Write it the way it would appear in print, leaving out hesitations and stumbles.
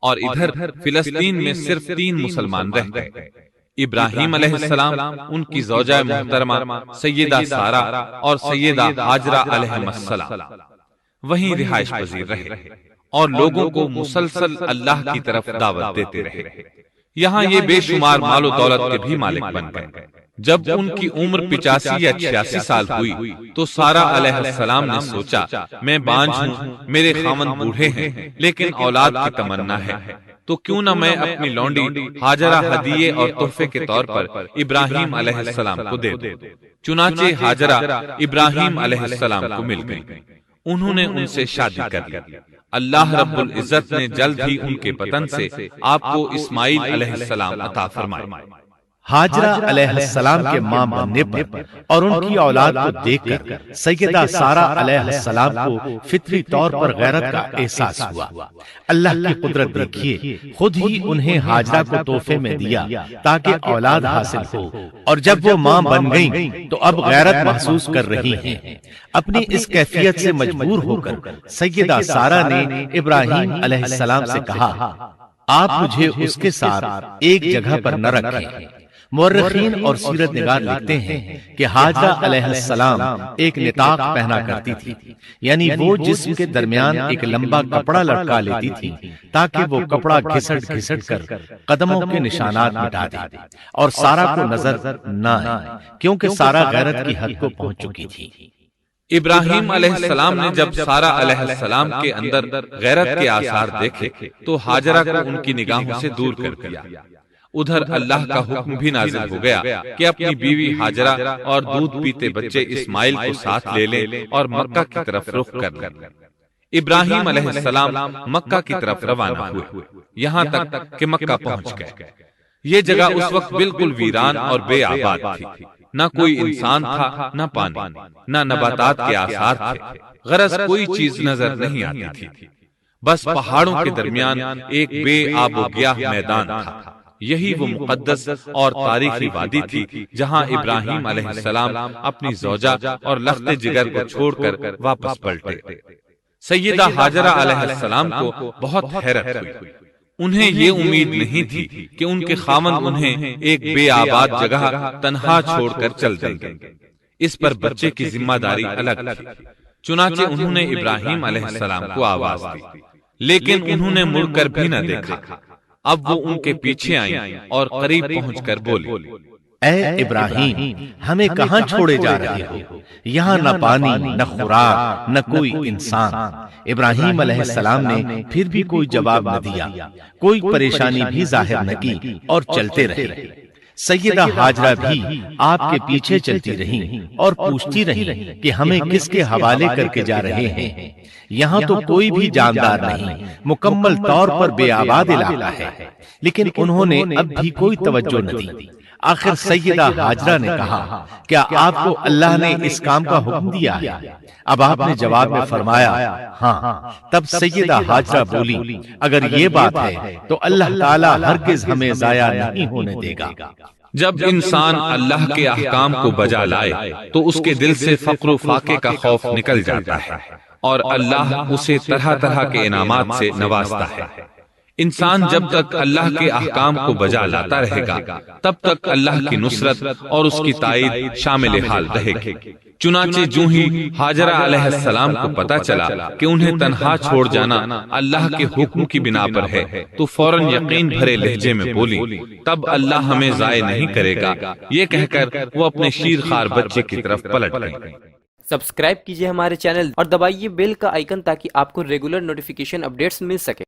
اور ادھر فلسطین میں صرف 3 مسلمان رہ گئے، ابراہیم علیہ السلام، ان کی زوجہ محترمہ سیدہ سارہ اور سیدہ حاجرہ علیہم السلام وہیں رہائش پذیر رہے اور لوگوں کو مسلسل اللہ کی طرف دعوت دیتے رہے۔ یہاں یہ بے شمار مال و دولت کے بھی مالک بن گئے۔ جب ان کی عمر 85 یا 86 سال ہوئی تو سارہ علیہ السلام نے سوچا، میں بانجھ ہوں، میرے خاوند بوڑھے ہیں، لیکن اولاد کی تمنا ہے، تو کیوں نہ میں اپنی لونڈی ہاجرہ ہدیے اور تحفے کے طور پر ابراہیم علیہ السلام کو دے دوں۔ چنانچہ ہاجرہ ابراہیم علیہ السلام کو مل گئی، انہوں نے ان سے شادی کر لی۔ اللہ رب العزت نے جلد ہی ان کے بطن سے آپ کو اسماعیل علیہ السلام عطا فرمائے۔ ہاجرہ علیہ السلام کے ماں بننے پر اور ان کی اولاد کو دیکھ کر سیدہ سارہ علیہ السلام کو فطری طور پر غیرت کا احساس ہوا۔ اللہ کی قدرت دیکھیے، خود ہی انہیں ہاجرہ کو تحفے میں دیا تاکہ اولاد حاصل ہو، اور جب وہ ماں بن گئیں تو اب غیرت محسوس کر رہی ہیں۔ اپنی اس کیفیت سے مجبور ہو کر سیدہ سارہ نے ابراہیم علیہ السلام سے کہا، آپ مجھے اس کے ساتھ ایک جگہ پر نہ رکھیں۔ مورخین اور سیرت نگار لکھتے ہیں کہ ہاجرہ علیہ السلام ایک نطاق پہنا کرتی تھی، یعنی وہ جسم کے درمیان ایک لمبا کپڑا لٹکا لیتی تھی تاکہ وہ کپڑا گھسٹ گھسٹ کر قدموں کے نشانات مٹا دے اور سارہ کو نظر نہ آئے، کیونکہ سارہ غیرت کی حد کو پہنچ چکی تھی۔ ابراہیم علیہ السلام نے جب سارہ علیہ السلام کے اندر غیرت کے آثار دیکھے تو ہاجرہ کو ان کی نگاہوں سے دور کر دیا۔ ادھر اللہ کا حکم بھی نازل ہو گیا کہ اپنی بیوی ہاجرہ اور دودھ پیتے بچے اسماعیل کو ساتھ لے لیں اور مکہ کی طرف رخ کر لیں۔ ابراہیم علیہ السلام مکہ کی طرف روانہ ہوئے، یہاں تک کہ مکہ پہنچ گئے۔ یہ جگہ اس وقت بالکل ویران اور بے آباد تھی، نہ کوئی انسان تھا، نہ پانی، نہ نباتات کے آثار تھے، غرض کوئی چیز نظر نہیں آتی تھی، بس پہاڑوں کے درمیان ایک بے آب و گیاہ میدان تھا۔ یہی وہ مقدس اور تاریخی وادی تھی جہاں ابراہیم علیہ السلام اپنی زوجہ اور لخت جگر کو چھوڑ کر واپس پلٹے۔ سیدہ ہاجرہ علیہ السلام کو بہت حیرت ہوئی، انہیں یہ امید نہیں تھی کہ ان کے خاوند انہیں ایک بے آباد جگہ تنہا چھوڑ کر چل دیں گے۔ اس پر بچے کی ذمہ داری الگ تھی، چنانچہ انہوں نے ابراہیم علیہ السلام کو آواز دی، لیکن انہوں نے مڑ کر بھی نہ دیکھا۔ اب وہ ان کے پیچھے آئیں اور قریب پہنچ کر بولی، اے ابراہیم، ہمیں کہاں چھوڑے جا رہے ہو؟ یہاں نہ پانی، نہ خوراک، نہ کوئی انسان۔ ابراہیم علیہ السلام نے پھر بھی کوئی جواب نہ دیا، کوئی پریشانی بھی ظاہر نہ کی اور چلتے رہے۔ سیدہ ہاجرہ بھی آپ کے پیچھے چلتی رہیں اور پوچھتی رہیں کہ ہمیں کس کے حوالے کر کے جا رہے ہیں؟ یہاں تو کوئی بھی جاندار نہیں، مکمل طور پر بے آباد علاقہ ہے، لیکن انہوں نے اب بھی کوئی توجہ نہ دی۔ آخر سیدہ ہاجرہ نے کہا، کیا آپ کو اللہ نے اس کام کا حکم دیا ہے؟ اب آپ نے جواب میں فرمایا، ہاں۔ تب سیدہ ہاجرہ بولی، اگر یہ بات ہے تو اللہ تعالیٰ ہرگز ہمیں ضائع نہیں ہونے دے گا۔ جب انسان اللہ کے احکام کو بجا لائے تو اس کے دل سے فقر و فاقے کا خوف نکل جاتا ہے اور اللہ اسے طرح طرح کے انعامات سے نوازتا ہے۔ انسان جب تک اللہ کے احکام کو بجا لاتا رہے گا تب تک اللہ کی نصرت اور اس کی تائید شامل حال رہے گی۔ چنانچہ جو ہی ہاجرہ علیہ السلام کو پتا چلا کہ انہیں تنہا چھوڑ جانا اللہ کے حکم کی بنا پر ہے تو فوراً یقین بھرے لہجے میں بولی، تب اللہ ہمیں ضائع نہیں کرے گا۔ یہ کہہ کر وہ اپنے شیر خوار بچے کی طرف پلٹ گئی۔ سبسکرائب کیجئے ہمارے چینل اور دبائیے بیل کا آئیکن تاکہ آپ کو ریگولر نوٹیفیکیشن اپڈیٹس مل سکے۔